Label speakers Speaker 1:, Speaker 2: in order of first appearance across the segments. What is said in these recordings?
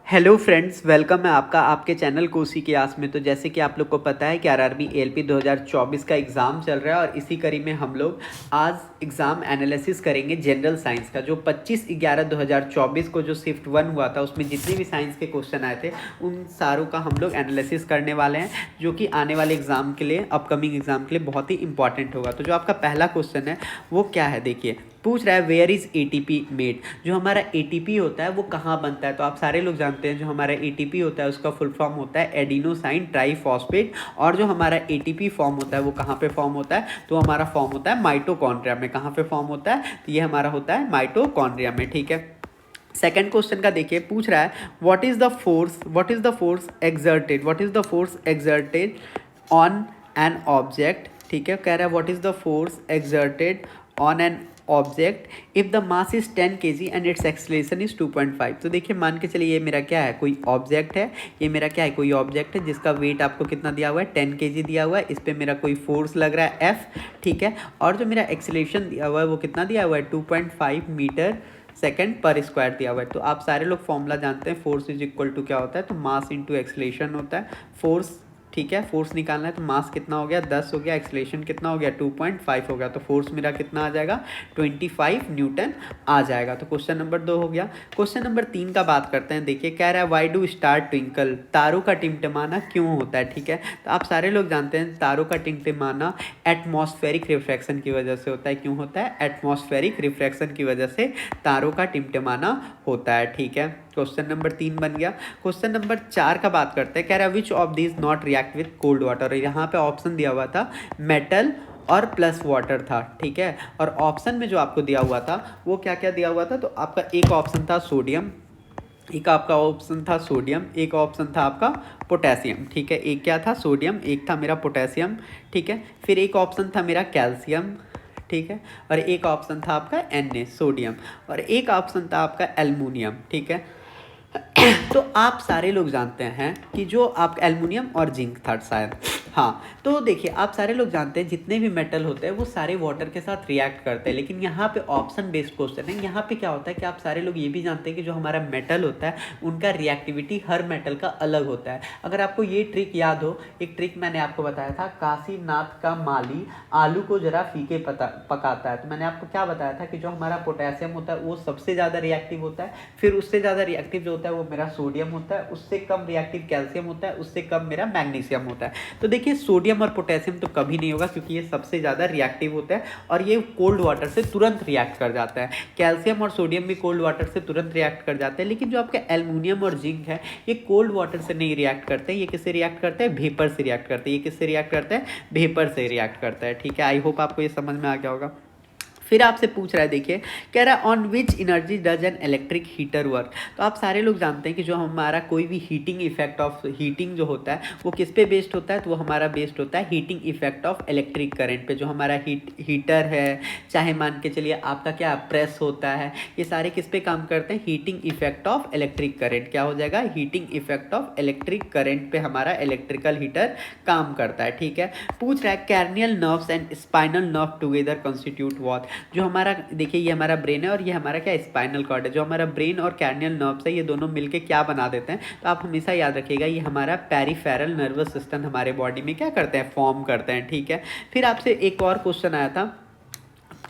Speaker 1: Hello friends, welcome है आपका आपके चैनल कोसी की आस में। तो जैसे कि आप लोग को पता है कि आरआरबी एएलपी 2024 का एग्ज़ाम चल रहा है और इसी कड़ी में हम लोग आज एग्ज़ाम एनालिसिस करेंगे जनरल साइंस का। जो 25/11/2024 को जो शिफ्ट 1 हुआ था उसमें जितने भी साइंस के क्वेश्चन आए थे उन सारों का हम लोग एनालिसिस करने वाले हैं, जो कि आने वाले एग्ज़ाम के लिए, अपकमिंग एग्ज़ाम के लिए बहुत ही इंपॉर्टेंट होगा। तो जो आपका पहला क्वेश्चन है वो क्या है, देखिए पूछ रहा है वेयर इज़ एटीपी मेड। जो हमारा एटीपी होता है वो कहाँ बनता है, तो आप सारे लोग जानते हैं जो हमारा एटीपी होता है उसका फुल फॉर्म होता है एडिनोसाइन ट्राइफॉस्फेट। और जो हमारा एटीपी फॉर्म होता है वो कहाँ पे फॉर्म होता है, तो हमारा फॉर्म होता है माइटोकॉन्ड्रिया में। कहाँ पे फॉर्म होता है, तो ये हमारा होता है माइटोकॉन्ड्रिया में, ठीक है। सेकेंड क्वेश्चन का देखिए, पूछ रहा है what is the force exerted, on an object. ठीक है, कह रहा है what is the force exerted on an object if the mass is 10 kg and it's acceleration is 2.5। तो देखिए मान के चलिए ये मेरा क्या है, कोई ऑब्जेक्ट है, ये मेरा क्या है, कोई ऑब्जेक्ट है जिसका वेट आपको कितना दिया हुआ है, 10 kg दिया हुआ है। इस पर मेरा कोई फोर्स लग रहा है F, ठीक है। और जो मेरा एक्सलेशन दिया हुआ है वो कितना दिया हुआ है, 2.5 मीटर सेकेंड पर स्क्वायर दिया हुआ है। तो आप सारे लोग फॉर्मूला जानते हैं, फोर्स इज इक्वल टू क्या होता है, तो मास इंटू एक्सलेशन होता है। फोर्स, ठीक है, फोर्स निकालना है तो मास कितना हो गया, 10 हो गया, एक्सलेशन कितना हो गया, 2.5 हो गया। तो फोर्स मेरा कितना आ जाएगा, 25 न्यूटन आ जाएगा। तो क्वेश्चन नंबर 2 हो गया। क्वेश्चन नंबर 3 का बात करते हैं। देखिए कह रहा है वाई डू स्टार ट्विंकल, तारों का टिमटिमाना क्यों होता है, ठीक है। तो आप सारे लोग जानते हैं तारों का टिमटिमाना एटमॉस्फेरिक रिफ्रैक्शन की वजह से होता है। क्यों होता है, एटमॉस्फेरिक रिफ्रैक्शन की वजह से तारों का टिमटिमाना होता है, ठीक है। क्वेश्चन नंबर 3 बन गया। क्वेश्चन नंबर 4 का बात करते हैं। कह रहा है which of these not react with cold water. यहाँ पे ऑप्शन दिया हुआ था मेटल और प्लस वाटर था, ठीक है। और ऑप्शन में जो आपको दिया हुआ था वो क्या क्या दिया हुआ था, तो आपका एक ऑप्शन था सोडियम, एक आपका ऑप्शन था सोडियम, एक ऑप्शन था आपका पोटेशियम, ठीक है। एक क्या था, सोडियम, एक था मेरा पोटेशियम, ठीक है। फिर एक ऑप्शन था मेरा कैल्शियम, ठीक है। और एक ऑप्शन था आपका Na सोडियम, और एक ऑप्शन था आपका एल्युमिनियम, ठीक है। तो आप सारे लोग जानते हैं कि जो आप एल्युमिनियम और जिंक था शायद, हाँ। तो देखिए आप सारे लोग जानते हैं जितने भी मेटल होते हैं वो सारे वाटर के साथ रिएक्ट करते हैं, लेकिन यहाँ पे ऑप्शन बेस्ड क्वेश्चन है। यहाँ पे क्या होता है कि आप सारे लोग ये भी जानते हैं कि जो हमारा मेटल होता है उनका रिएक्टिविटी हर मेटल का अलग होता है। अगर आपको ये ट्रिक याद हो, एक ट्रिक मैंने आपको बताया था, काशीनाथ का माली आलू को जरा फीके पकाता है। तो मैंने आपको क्या बताया था कि जो हमारा पोटेशियम होता है वो सबसे ज़्यादा रिएक्टिव होता है, फिर उससे ज़्यादा रिएक्टिव जो होता है वो मेरा सोडियम होता है, उससे कम रिएक्टिव कैल्शियम होता है, उससे कम मेरा मैग्नीशियम होता है। तो देखिए सोडियम और पोटेशियम तो कभी नहीं होगा क्योंकि ये सबसे ज़्यादा रिएक्टिव होता है और ये कोल्ड वाटर से तुरंत रिएक्ट कर जाता है। कैल्शियम और सोडियम भी कोल्ड वाटर से तुरंत रिएक्ट कर जाते हैं, लेकिन जो आपका एल्युमिनियम और जिंक है ये कोल्ड वाटर से नहीं रिएक्ट करते, ये किससे रिएक्ट करते हैं, वेपर से रिएक्ट करते हैं। ये किससे रिएक्ट करते हैं, वेपर से रिएक्ट करता है, ठीक है। आई होप आपको ये समझ में आ गया होगा। फिर आपसे पूछ रहा है, देखिए कह रहा है on which energy does an electric heater work. तो आप सारे लोग जानते हैं कि जो हमारा कोई भी हीटिंग इफेक्ट ऑफ हीटिंग जो होता है वो किस पे बेस्ड होता है, तो वो हमारा बेस्ड होता है heating effect of electric current पे। जो हमारा हीटर है, चाहे मान के चलिए आपका क्या प्रेस होता है, ये सारे किस पे काम करते हैं, heating effect of electric current. क्या हो जाएगा, heating effect of electric current पे हमारा इलेक्ट्रिकल हीटर काम करता है, ठीक है। पूछ रहा है cranial nerves and spinal nerve together constitute what. जो हमारा देखिए ये हमारा ब्रेन है और ये हमारा क्या स्पाइनल कॉर्ड है। जो हमारा ब्रेन और कैर्नियल नर्व्स है ये दोनों मिलके क्या बना देते हैं, तो आप हमेशा याद रखिएगा ये हमारा पेरिफेरल नर्वस सिस्टम हमारे बॉडी में क्या करते हैं, फॉर्म करते हैं, ठीक है। फिर आपसे एक और क्वेश्चन आया था,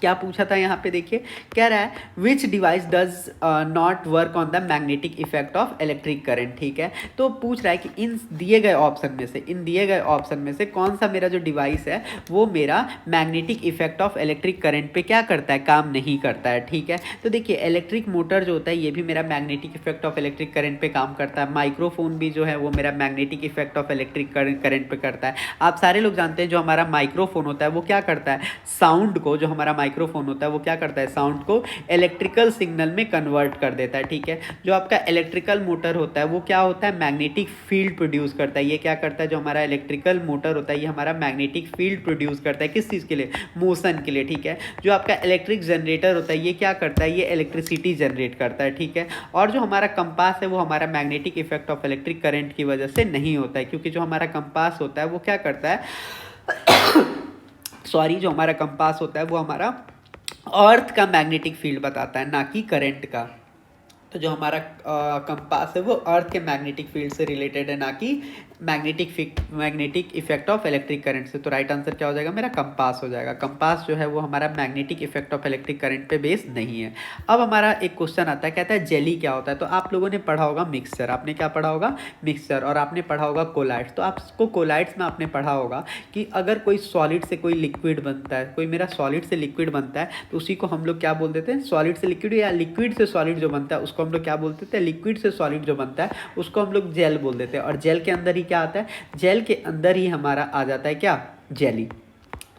Speaker 1: क्या पूछा था यहाँ पे, देखिए कह रहा है विच device does not work on the magnetic effect of electric current, ठीक है। तो पूछ रहा है कि इन दिए गए ऑप्शन में से कौन सा मेरा जो डिवाइस है वो मेरा magnetic effect of electric current पे क्या करता है, काम नहीं करता है, ठीक है। तो देखिए इलेक्ट्रिक मोटर जो होता है ये भी मेरा magnetic effect of electric current पे काम करता है। माइक्रोफोन भी जो है वो मेरा magnetic effect of electric current पे करता है। आप सारे लोग जानते हैं जो हमारा माइक्रोफोन होता है वो क्या करता है, साउंड को, जो हमारा माइक्रोफोन होता है वो क्या करता है, साउंड को इलेक्ट्रिकल सिग्नल में कन्वर्ट कर देता है, ठीक है। जो आपका इलेक्ट्रिकल मोटर होता है वो क्या होता है, मैग्नेटिक फील्ड प्रोड्यूस करता है। ये क्या करता है, जो हमारा इलेक्ट्रिकल मोटर होता है ये हमारा मैग्नेटिक फील्ड प्रोड्यूस करता है, किस चीज़ के लिए, मोशन के लिए, ठीक है। जो आपका इलेक्ट्रिक जनरेटर होता है ये क्या करता है, ये इलेक्ट्रिसिटी जनरेट करता है, ठीक है। और जो हमारा कंपास है वो हमारा magnetic effect of electric current की वजह से नहीं होता है, क्योंकि जो हमारा कंपास होता है वो क्या करता है सॉरी, जो हमारा कंपास होता है वो हमारा अर्थ का मैग्नेटिक फील्ड बताता है, ना कि करंट का। तो जो हमारा कंपास है वो अर्थ के मैग्नेटिक फील्ड से रिलेटेड है, ना कि magnetic effect of electric current से। तो राइट आंसर क्या हो जाएगा मेरा? कंपास हो जाएगा। कंपास जो है वो हमारा magnetic effect of electric current पे बेस्ड नहीं है। अब हमारा एक क्वेश्चन आता है, कहता है जेली क्या होता है? तो आप लोगों ने पढ़ा होगा मिक्सचर, आपने क्या पढ़ा होगा? मिक्सचर। और आपने पढ़ा होगा कोलाइड्स। तो आपको कोलाइड्स में आपने पढ़ा होगा कि अगर कोई सॉलिड से कोई लिक्विड बनता है, कोई मेरा सॉलिड से लिक्विड बनता है, तो उसी को हम लोग क्या बोल देते हैं? सॉलिड से लिक्विड, या लिक्विड से सॉलिड जो बनता है उसको हम लोग क्या बोलते थे? लिक्विड से सॉलिड जो बनता है उसको हम लोग जेल बोल देते हैं। और जेल के अंदर ही क्या आता है? जेल के अंदर ही हमारा आ जाता है क्या? जेली।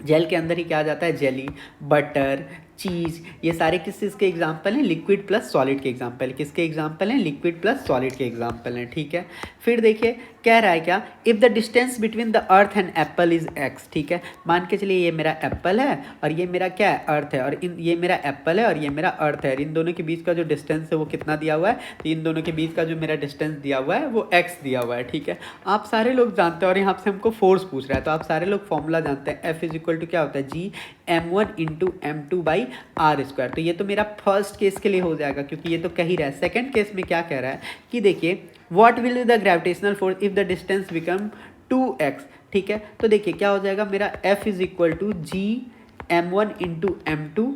Speaker 1: जेल के अंदर ही क्या आ जाता है? जेली, बटर, चीज़, ये सारे किस चीज़ के एग्जाम्पल हैं? लिक्विड प्लस सॉलिड के एग्जाम्पल। किसके एग्जाम्पल हैं? लिक्विड प्लस सॉलिड के एग्जाम्पल हैं। ठीक है, फिर देखिए कह रहा है क्या? If the distance between the earth and Apple is x. ठीक है, मान के चलिए ये मेरा एप्पल है और ये मेरा क्या है? अर्थ है। और ये मेरा एप्पल है और ये मेरा अर्थ है। इन दोनों के बीच का जो डिस्टेंस है वो कितना दिया हुआ है? तो इन दोनों के बीच का जो मेरा डिस्टेंस दिया हुआ है वो एक्स दिया हुआ है। ठीक है, आप सारे लोग जानते हैं, और यहाँ से हमको फोर्स पूछ रहा है तो आप सारे लोग फॉर्मूला जानते हैं। एफ इज इक्वल टू क्या होता है? G m1 into m2 by r square. तो ये तो मेरा फर्स्ट केस के लिए हो जाएगा, क्योंकि ये तो कह ही रहा है। सेकंड केस में क्या कह रहा है कि देखिए what will be the gravitational force if the distance become 2x। ठीक है, तो देखिए क्या हो जाएगा मेरा? F is equal to G m1 into m2,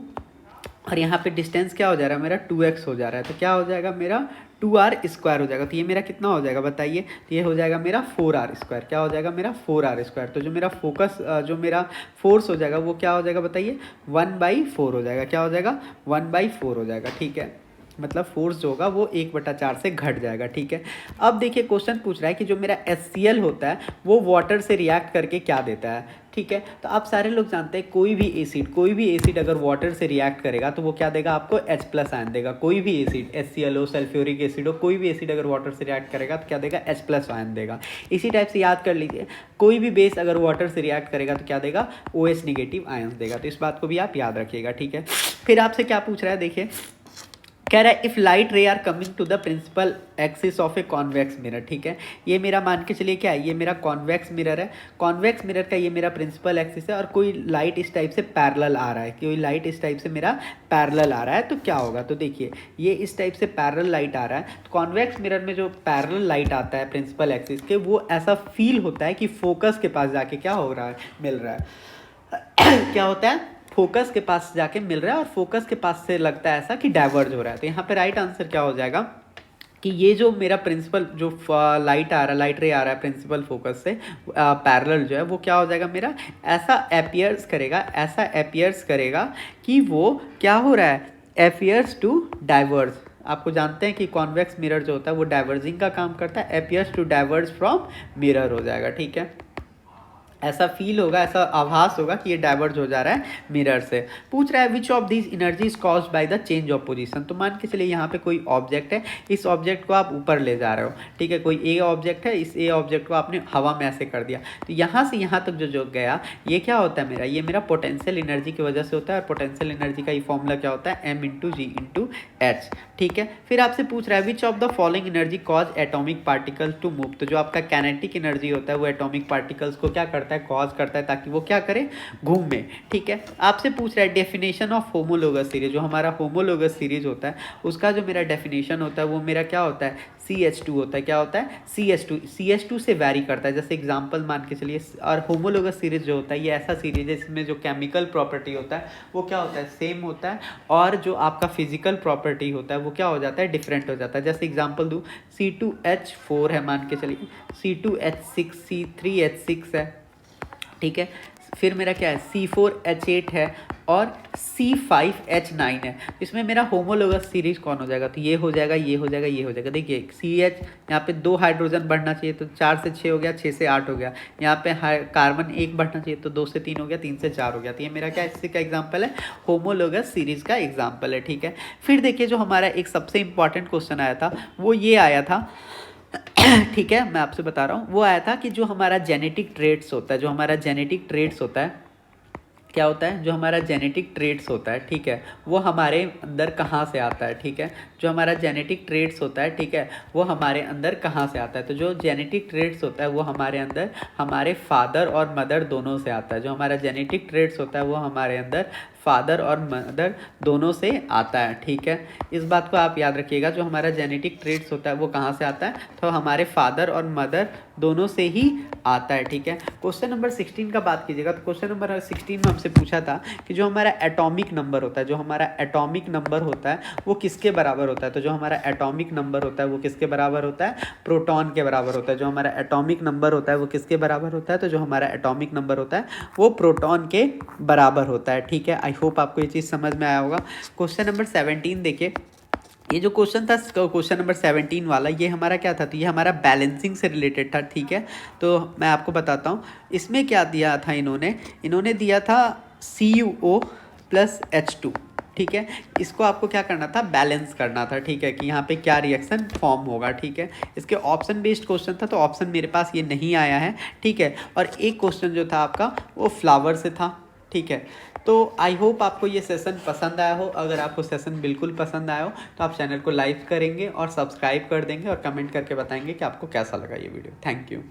Speaker 1: और यहाँ पे डिस्टेंस क्या हो जा रहा है मेरा? 2x हो जा रहा है। तो क्या हो जाएगा मेरा? 2r स्क्वायर हो जाएगा। तो ये मेरा कितना हो जाएगा बताइए? तो ये हो जाएगा मेरा 4r स्क्वायर। क्या हो जाएगा मेरा? 4r square. तो जो मेरा फोकस, जो मेरा फोर्स हो जाएगा वो क्या हो जाएगा बताइए? 1/4 हो जाएगा। क्या हो जाएगा? 1/4 हो जाएगा। ठीक है, मतलब फोर्स जो होगा वो 1/4 से घट जाएगा। ठीक है, अब देखिए क्वेश्चन पूछ रहा है कि जो मेरा HCl होता है वो वाटर से रिएक्ट करके क्या देता है। ठीक है, तो आप सारे लोग जानते हैं कोई भी एसिड अगर वाटर से रिएक्ट करेगा तो वो क्या देगा आपको? H+ आयन देगा। कोई भी एसिड, HCl हो, सल्फ्यूरिक एसिड हो, कोई भी एसिड अगर वाटर से रिएक्ट करेगा तो क्या देगा? H+ आयन देगा। इसी टाइप से याद कर लीजिए, कोई भी बेस अगर वाटर से रिएक्ट करेगा तो क्या देगा? OH नेगेटिव आयन्स देगा। तो इस बात को भी आप याद रखिएगा। ठीक है, फिर आपसे क्या पूछ रहा है देखिए, कह रहा है if light ray are coming to the principal axis of a convex mirror. ठीक है, ये मेरा मान के चलिए क्या है? ये मेरा कॉन्वेक्स मिरर है। कॉन्वेक्स मिरर का ये मेरा प्रिंसिपल एक्सिस है, और कोई लाइट इस टाइप से पैरेलल आ रहा है, कोई लाइट इस टाइप से मेरा पैरेलल आ रहा है, तो क्या होगा? तो देखिए ये इस टाइप से पैरेलल लाइट आ रहा है। तो कॉन्वेक्स मिरर में जो पैरेलल लाइट आता है प्रिंसिपल एक्सिस के, वो ऐसा फील होता है कि फोकस के पास जाके क्या हो रहा है? मिल रहा है। क्या होता है? फोकस के पास जाके मिल रहा है, और फोकस के पास से लगता है ऐसा कि डाइवर्ज हो रहा है। तो यहाँ पे राइट आंसर क्या हो जाएगा कि ये जो मेरा प्रिंसिपल जो लाइट आ रहा है, लाइट रे आ रहा है प्रिंसिपल फोकस से पैरेलल जो है, वो क्या हो जाएगा मेरा? ऐसा एपियर्स करेगा कि वो क्या हो रहा है? Appears to diverge. आपको जानते हैं कि कॉन्वेक्स मिरर जो होता है वो डाइवर्जिंग का काम करता है। Appears to diverge from mirror हो जाएगा। ठीक है, ऐसा फील होगा, ऐसा आभास होगा कि ये डाइवर्ज हो जा रहा है मिरर से। पूछ रहा है which of these energy is caused by the change of position. तो मान के चलिए यहाँ पे कोई ऑब्जेक्ट है, इस ऑब्जेक्ट को आप ऊपर ले जा रहे हो। ठीक है, कोई ए ऑब्जेक्ट है, इस ए ऑब्जेक्ट को आपने हवा में ऐसे कर दिया, तो यहाँ से यहाँ तक जो गया, ये क्या होता है मेरा? ये मेरा पोटेंशियल एनर्जी की वजह से होता है। और पोटेंशियल एनर्जी का ये फॉर्मूला क्या होता है? m/g/h। ठीक है, फिर आपसे पूछ रहा है which of the following energy cause atomic particles to move. तो जो आपका कैनेटिक एनर्जी होता है वो एटॉमिक पार्टिकल्स को क्या करता है? कॉज करता है, ताकि वो क्या करे? घूमे। ठीक है, आपसे पूछ रहा है डेफिनेशन ऑफ होमोलोगस सीरीज। जो हमारा होमोलोगस सीरीज होता है उसका जो मेरा डेफिनेशन होता है वो मेरा क्या होता है? CH2 होता है। क्या होता है? CH2 से वैरी करता है। जैसे एग्जांपल मान के चलिए, और होमोलोगस सीरीज जो होता है ये ऐसा सीरीज है जिसमें जो केमिकल प्रॉपर्टी होता है वो क्या होता है? सेम होता है, और जो आपका फिजिकल प्रॉपर्टी होता है वो क्या हो जाता है? डिफरेंट हो जाता है। जैसे एग्जांपल दूँ, C2H4 है मान के चलिए, C2H6, C3H6 है। ठीक है, फिर मेरा क्या है? C4H8 है, और C5H9 है। इसमें मेरा होमोलोगस सीरीज कौन हो जाएगा? तो ये हो जाएगा, ये हो जाएगा, ये हो जाएगा। देखिए CH यहाँ पे 2 हाइड्रोजन बढ़ना चाहिए तो 4 से 6 हो गया, 6 से 8 हो गया। यहाँ पे कार्बन 1 बढ़ना चाहिए तो 2 से 3 हो गया, 3 से 4 हो गया। तो ये मेरा क्या इससे का एग्जाम्पल है? होमोलोगस सीरीज का एग्जाम्पल है। ठीक है, फिर देखिए जो हमारा एक सबसे इंपॉर्टेंट क्वेश्चन आया था वो ये आया था। ठीक है, मैं आपसे बता रहा हूँ, वो आया था कि जो हमारा जेनेटिक ट्रेट्स होता है, जो हमारा जेनेटिक ट्रेट्स होता है, क्या होता है? जो हमारा जेनेटिक ट्रेट्स होता है, ठीक है, वो हमारे अंदर कहाँ से आता है? ठीक है, जो हमारा जेनेटिक ट्रेट्स होता है, ठीक है, वो हमारे अंदर कहाँ से आता है? तो जो जेनेटिक ट्रेट्स होता है वो हमारे अंदर हमारे फादर और मदर दोनों से आता है। जो हमारा जेनेटिक ट्रेट्स होता है वो हमारे अंदर फादर और मदर दोनों से आता है, ठीक है। इस बात को आप याद रखिएगा, जो हमारा जेनेटिक ट्रेट्स होता है वो कहाँ से आता है, तो हमारे फादर और मदर दोनों से ही आता है, ठीक है। क्वेश्चन नंबर 16 का बात कीजिएगा, तो क्वेश्चन नंबर 16 में हमसे पूछा था कि जो हमारा एटॉमिक नंबर होता है, जो हमारा एटॉमिक नंबर होता है वो किसके बराबर होता है। तो जो हमारा एटॉमिक नंबर होता है वो किसके बराबर होता है, प्रोटॉन के बराबर होता है। जो हमारा एटॉमिक नंबर होता है वो किसके बराबर होता है, तो जो हमारा एटॉमिक नंबर होता है वो प्रोटॉन के बराबर होता है, ठीक है। आई होप आपको ये चीज़ समझ में आया होगा। क्वेश्चन नंबर 17 देखिए, ये जो क्वेश्चन था क्वेश्चन नंबर 17 वाला, ये हमारा क्या था, तो ये हमारा बैलेंसिंग से रिलेटेड था, ठीक है। तो मैं आपको बताता हूँ इसमें क्या दिया था, इन्होंने दिया था CuO प्लस H2, ठीक है। इसको आपको क्या करना था, बैलेंस करना था, ठीक है, कि यहाँ पे क्या रिएक्शन फॉर्म होगा, ठीक है। इसके ऑप्शन बेस्ड क्वेश्चन था, तो ऑप्शन मेरे पास ये नहीं आया है, ठीक है। और एक क्वेश्चन जो था आपका वो फ्लावर से था, ठीक है। तो आई होप आपको ये सेशन पसंद आया हो। अगर आपको सेशन बिल्कुल पसंद आया हो तो आप चैनल को लाइक करेंगे और सब्सक्राइब कर देंगे और कमेंट करके बताएंगे कि आपको कैसा लगा ये वीडियो। Thank you.